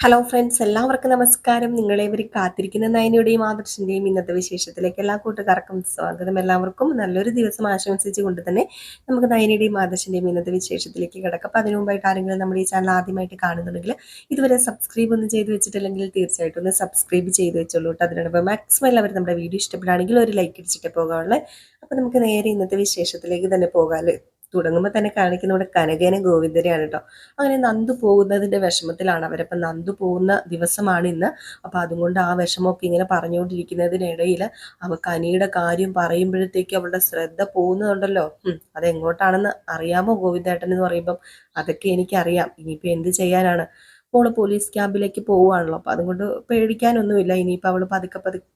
Hello friends, എല്ലാവർക്കും നമസ്കാരം. നിങ്ങളേവരും കാത്തിരിക്കുന്ന നയനയുടെയും ആദർശിന്റെയും ഇന്നത്തെ വിശേഷത്തിലേക്ക് എല്ലാ കൂട്ടുകാർക്കും സ്വാഗതം. എല്ലാവർക്കും നല്ലൊരു ദിവസം ആശംസിച്ചുകൊണ്ട് തന്നെ നമുക്ക് നയനയുടെയും ആദർശിന്റെയും ഇന്നത്തെ വിശേഷത്തിലേക്ക് കിടക്കാം. അപ്പം അതിനു മുമ്പായിട്ട് ആരെങ്കിലും നമ്മുടെ ഈ ചാനൽ ആദ്യമായിട്ട് കാണുന്നുണ്ടെങ്കിൽ ഇതുവരെ സബ്സ്ക്രൈബ് ഒന്നും ചെയ്ത് വെച്ചിട്ടില്ലെങ്കിൽ തീർച്ചയായിട്ടും ഒന്ന് സബ്സ്ക്രൈബ് ചെയ്ത് വെച്ചോളൂ കേട്ടോ. അതിനോടൊപ്പം മാക്സിമം എല്ലാവരും നമ്മുടെ വീഡിയോ ഇഷ്ടപ്പെടുകയാണെങ്കിൽ ഒരു ലൈക്ക് അടിച്ചിട്ട് പോകാനുള്ളത്. അപ്പം നമുക്ക് നേരെ ഇന്നത്തെ വിശേഷത്തിലേക്ക് തന്നെ പോകാമല്ലേ. തുടങ്ങുമ്പോൾ തന്നെ കാണിക്കുന്ന ഇവിടെ കനകേന ഗോവിന്ദരെയാണ് കേട്ടോ. അങ്ങനെ നന്ദു പോകുന്നതിന്റെ വിഷമത്തിലാണ് അവരപ്പം. നന്ദു പോകുന്ന ദിവസമാണ് ഇന്ന്. അപ്പൊ അതുകൊണ്ട് ആ വിഷമമൊക്കെ ഇങ്ങനെ പറഞ്ഞുകൊണ്ടിരിക്കുന്നതിനിടയിൽ അവൾക്ക് അനിയുടെ കാര്യം പറയുമ്പോഴത്തേക്ക് അവളുടെ ശ്രദ്ധ പോകുന്നുണ്ടല്ലോ. അതെങ്ങോട്ടാണെന്ന് അറിയാമോ ഗോവിന്ദേട്ടൻ എന്ന് പറയുമ്പം അതൊക്കെ എനിക്കറിയാം. ഇനിയിപ്പോ എന്ത് ചെയ്യാനാണ്. മോള് പോലീസ് ക്യാമ്പിലേക്ക് പോവുകയാണല്ലോ. അപ്പൊ അതുകൊണ്ട് പേടിക്കാനൊന്നുമില്ല. ഇനിയിപ്പോ അവള് പതുക്കെ പതുക്കെ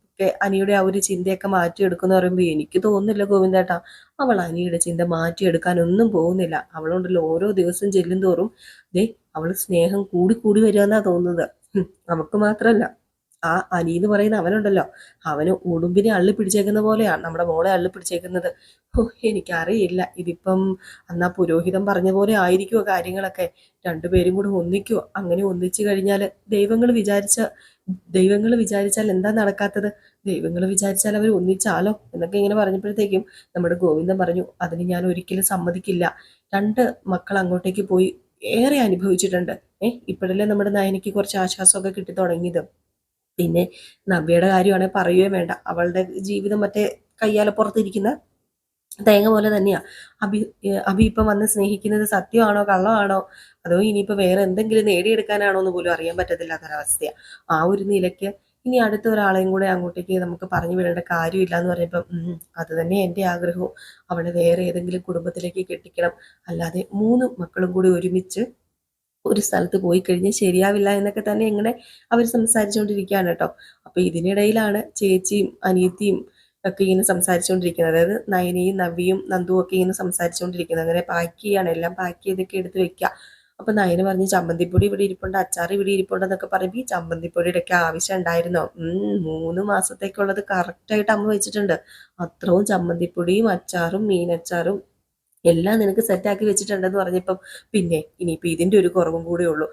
അനിയുടെ ആ ഒരു ചിന്തയൊക്കെ മാറ്റിയെടുക്കുന്ന പറയുമ്പോൾ എനിക്ക് തോന്നുന്നില്ല ഗോവിന്ദേട്ടാ, അവൾ അനിയുടെ ചിന്ത മാറ്റിയെടുക്കാനൊന്നും പോകുന്നില്ല. അവളുണ്ടല്ലോ ഓരോ ദിവസം ചെല്ലും തോറും ദേ അവള് സ്നേഹം കൂടി കൂടി വരിക എന്നാ തോന്നുന്നത്. അവക്ക് മാത്രല്ല, ആ അനി എന്ന് പറയുന്ന അവനുണ്ടല്ലോ, അവന് ഉടുമ്പിനെ അള്ളി പിടിച്ചേക്കുന്ന പോലെയാണ് നമ്മുടെ മോളെ അള്ളി പിടിച്ചേക്കുന്നത്. എനിക്കറിയില്ല ഇതിപ്പം അന്നാ പുരോഹിതൻ പറഞ്ഞ പോലെ ആയിരിക്കുമോ കാര്യങ്ങളൊക്കെ. രണ്ടുപേരും കൂടെ ഒന്നിക്കുവോ? അങ്ങനെ ഒന്നിച്ചു കഴിഞ്ഞാൽ ദൈവങ്ങൾ വിചാരിച്ചാൽ എന്താ നടക്കാത്തത്? ദൈവങ്ങൾ വിചാരിച്ചാൽ അവർ ഒന്നിച്ചാലോ എന്നൊക്കെ ഇങ്ങനെ പറഞ്ഞപ്പോഴത്തേക്കും നമ്മുടെ ഗോവിന്ദൻ പറഞ്ഞു, അതിന് ഞാൻ ഒരിക്കലും സമ്മതിക്കില്ല. രണ്ട് മക്കൾ അങ്ങോട്ടേക്ക് പോയി ഏറെ അനുഭവിച്ചിട്ടുണ്ട്. ഇപ്പോഴല്ലേ നമ്മുടെ നയനയ്ക്ക് കുറച്ച് ആശ്വാസമൊക്കെ കിട്ടി തുടങ്ങിയത്. പിന്നെ നവ്യയുടെ കാര്യമാണെങ്കിൽ പറയുകയും വേണ്ട. അവളുടെ ജീവിതം മറ്റേ കയ്യാലപ്പുറത്തിരിക്കുന്ന തേങ്ങ പോലെ തന്നെയാ. അഭി അഭി ഇപ്പം വന്ന് സ്നേഹിക്കുന്നത് സത്യമാണോ കള്ളമാണോ, അതോ ഇനിയിപ്പോ വേറെ എന്തെങ്കിലും നേടിയെടുക്കാനാണോ എന്ന് പോലും അറിയാൻ പറ്റത്തില്ലാത്തൊരവസ്ഥയാ. ആ ഒരു നിലയ്ക്ക് ഇനി അടുത്ത ഒരാളെയും കൂടെ അങ്ങോട്ടേക്ക് നമുക്ക് പറഞ്ഞു വിടേണ്ട കാര്യമില്ല എന്ന് പറഞ്ഞപ്പം അത് തന്നെ എൻ്റെ ആഗ്രഹവും. അവളെ വേറെ ഏതെങ്കിലും കുടുംബത്തിലേക്ക് കെട്ടിക്കണം. അല്ലാതെ മൂന്ന് മക്കളും കൂടി ഒരുമിച്ച് ഒരു സ്ഥലത്ത് പോയി കഴിഞ്ഞാൽ ശരിയാവില്ല എന്നൊക്കെ തന്നെ ഇങ്ങനെ അവർ സംസാരിച്ചുകൊണ്ടിരിക്കുകയാണ് കേട്ടോ. അപ്പൊ ഇതിനിടയിലാണ് ചേച്ചിയും അനിയത്തിയും ഒക്കെ ഇങ്ങനെ സംസാരിച്ചുകൊണ്ടിരിക്കുന്നത്. അതായത് നയനയും നവ്യയും നന്ദുവും ഒക്കെ ഇങ്ങനെ സംസാരിച്ചുകൊണ്ടിരിക്കുന്നത്. അങ്ങനെ പാക്ക് ചെയ്യാണ്, എല്ലാം പാക്ക് ചെയ്തൊക്കെ എടുത്ത് വെക്കുക. അപ്പൊ നയന പറഞ്ഞ് ചമ്മന്തിപ്പൊടി ഇവിടെ ഇരിപ്പുണ്ട്, അച്ചാർ ഇവിടെ ഇരിപ്പുണ്ട് എന്നൊക്കെ പറയുമ്പോൾ ഈ ചമ്മന്തിപ്പൊടിയുടെ ഒക്കെ ആവശ്യം ഉണ്ടായിരുന്നോ? 3 മാസത്തേക്കുള്ളത് കറക്റ്റായിട്ട് അമ്മ വെച്ചിട്ടുണ്ട്. അത്രയും ചമ്മന്തിപ്പൊടിയും അച്ചാറും മീനച്ചാറും എല്ലാം നിനക്ക് സെറ്റാക്കി വെച്ചിട്ടുണ്ടെന്ന് പറഞ്ഞപ്പം പിന്നെ ഇനിയിപ്പോൾ ഇതിൻ്റെ ഒരു കുറവും കൂടെ ഉള്ളൂ.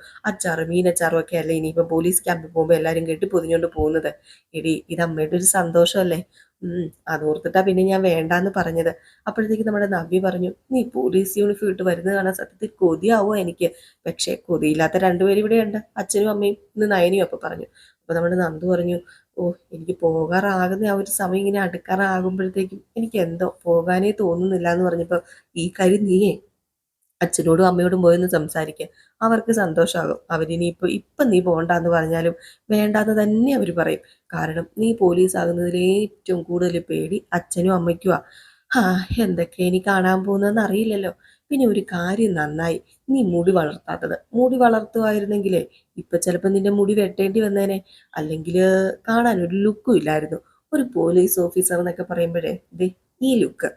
മീനച്ചാറും ഒക്കെ അല്ലേ ഇനിയിപ്പോൾ പോലീസ് ക്യാമ്പിൽ പോകുമ്പോൾ എല്ലാവരും കെട്ടി പൊതിഞ്ഞുകൊണ്ട് പോകുന്നത്. എടി ഇത് അമ്മയുടെ ഒരു സന്തോഷമല്ലേ. അതോർത്തിട്ടാ പിന്നെ ഞാൻ വേണ്ടാന്ന് പറഞ്ഞത്. അപ്പോഴത്തേക്ക് നമ്മുടെ നവ്യ പറഞ്ഞു, നീ പോലീസ് യൂണിഫോം ഇട്ട് വരുന്നത് കാണാൻ സത്യത്തിൽ കൊതിയാവോ എനിക്ക്. പക്ഷേ കൊതിയില്ലാത്ത രണ്ടുപേരും ഇവിടെയുണ്ട്, അച്ഛനും അമ്മയും ഇന്ന് നയനിയും. അപ്പം പറഞ്ഞു. അപ്പോൾ നമ്മുടെ നന്ദു പറഞ്ഞു, എനിക്ക് പോകാറാകുന്ന ആ ഒരു സമയം ഇങ്ങനെ അടുക്കാറാകുമ്പോഴത്തേക്കും എനിക്ക് എന്തോ പോകാനേ തോന്നുന്നില്ല എന്ന് പറഞ്ഞപ്പോൾ ഈ കാര്യം നീയേ അച്ഛനോടും അമ്മയോടും പോയൊന്ന് സംസാരിക്കുക. അവർക്ക് സന്തോഷമാകും. അവരിനിയിപ്പോൾ ഇപ്പം നീ പോകണ്ടെന്ന് പറഞ്ഞാലും വേണ്ടാന്ന് തന്നെ അവർ പറയും. കാരണം നീ പോലീസ് ആകുന്നതിൽ ഏറ്റവും കൂടുതൽ പേടി അച്ഛനും അമ്മയ്ക്കുവാ. ആ എന്തൊക്കെ ഇനി കാണാൻ പോകുന്നതെന്ന് അറിയില്ലല്ലോ. പിന്നെ ഒരു കാര്യം നന്നായി, നീ മുടി വളർത്താത്തത്. മുടി വളർത്തുമായിരുന്നെങ്കിലേ ഇപ്പൊ ചിലപ്പോൾ നിന്റെ മുടി വെട്ടേണ്ടി വന്നേനെ. അല്ലെങ്കിൽ കാണാൻ ഒരു ലുക്കും ഇല്ലായിരുന്നു. ഒരു പോലീസ് ഓഫീസർ എന്നൊക്കെ പറയുമ്പോഴേ ദേ ഈ ലുക്ക്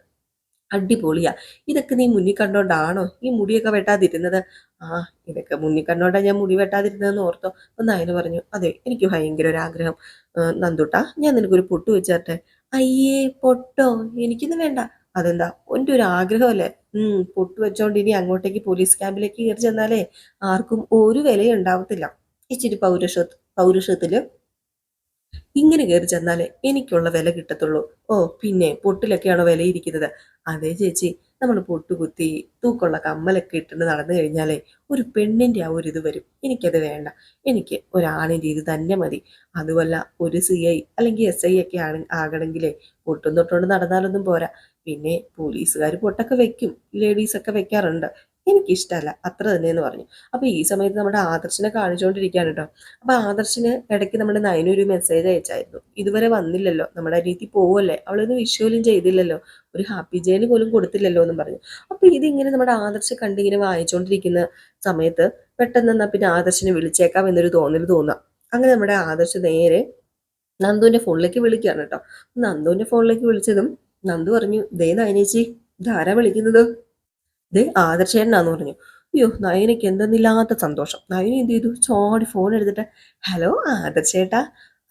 അടിപൊളിയാ. ഇതൊക്കെ നീ മുന്നിൽ കണ്ടോണ്ടാണോ ഈ മുടിയൊക്കെ വെട്ടാതിരുന്നത്? ആ ഇതൊക്കെ മുന്നിൽ കണ്ടോണ്ടാ ഞാൻ മുടി വെട്ടാതിരുന്നതെന്ന് ഓർത്തോ. ഒന്ന് അതിന് പറഞ്ഞു, അതെ എനിക്ക് ഭയങ്കര ഒരു ആഗ്രഹം. നന്ദുട്ടാ, ഞാൻ നിനക്കൊരു പൊട്ട് വെച്ച് തരട്ടെ? അയ്യേ പൊട്ടോ? എനിക്കൊന്നും വേണ്ട. അതെന്താ, എൻ്റെ ഒരു ആഗ്രഹമല്ലേ. പൊട്ട് വെച്ചോണ്ട് ഇനി അങ്ങോട്ടേക്ക് പോലീസ് ക്യാമ്പിലേക്ക് കയറി ചെന്നാലേ ആർക്കും ഒരു വിലയും ഉണ്ടാവത്തില്ല. ഇച്ചിരി പൗരുഷത്തില് ഇങ്ങനെ കയറി ചെന്നാലേ എനിക്കുള്ള വില കിട്ടത്തുള്ളൂ. പിന്നെ പൊട്ടിലൊക്കെയാണോ വിലയിരിക്കുന്നത്? അതെ ചേച്ചി, നമ്മൾ പൊട്ടുകുത്തി തൂക്കുള്ള കമ്മലൊക്കെ ഇട്ടിട്ട് നടന്നു കഴിഞ്ഞാലേ ഒരു പെണ്ണിന്റെ ആ ഒരു ഇത് വരും. എനിക്കത് വേണ്ട. എനിക്ക് ഒരാണിന്റെ ഇത് തന്നെ മതി. അതുമല്ല, ഒരു CI അല്ലെങ്കിൽ SI ഒക്കെ ആകണമെങ്കിലേ പൊട്ടും തൊട്ടുകൊണ്ട് നടന്നാലൊന്നും പോരാ. പിന്നെ പോലീസുകാർ പൊട്ടൊക്കെ വെക്കും, ലേഡീസൊക്കെ വെക്കാറുണ്ട്. എനിക്കിഷ്ടമല്ല, അത്ര തന്നെയെന്ന് പറഞ്ഞു. അപ്പൊ ഈ സമയത്ത് നമ്മുടെ ആദർശിനെ കാണിച്ചുകൊണ്ടിരിക്കുകയാണ് കേട്ടോ. അപ്പൊ ആദർശിന് ഇടയ്ക്ക് നമ്മുടെ നയന ഒരു മെസ്സേജ് അയച്ചായിരുന്നു. ഇതുവരെ വന്നില്ലല്ലോ, നമ്മുടെ രീതി പോവല്ലേ, അവളൊന്ന് വിഷ്വലും ചെയ്തില്ലല്ലോ, ഒരു ഹാപ്പി ജേന് പോലും കൊടുത്തില്ലല്ലോ എന്നും പറഞ്ഞു. അപ്പൊ ഇതിങ്ങനെ നമ്മുടെ ആദർശ് കണ്ടിങ്ങനെ വായിച്ചുകൊണ്ടിരിക്കുന്ന സമയത്ത് പെട്ടെന്ന് എന്നാ പിന്നെ ആദർശിനെ വിളിച്ചേക്കാം എന്നൊരു തോന്നാം. അങ്ങനെ നമ്മുടെ ആദർശ് നേരെ നന്ദുവിന്റെ ഫോണിലേക്ക് വിളിക്കുകയാണ് കേട്ടോ. നന്ദുവിന്റെ ഫോണിലേക്ക് വിളിച്ചതും നന്ദു പറഞ്ഞു, ദേ നയനേച്ചി, ധാരാ വിളിക്കുന്നത്. ദേ ആദർശേട്ടനാന്ന് പറഞ്ഞു. അയ്യോ, നയനയ്ക്ക് എന്തെന്നില്ലാത്ത സന്തോഷം. നയന എന്ത് ചെയ്തു, ചോടി ഫോൺ എടുത്തിട്ട്, ഹലോ ആദർശേട്ടാ,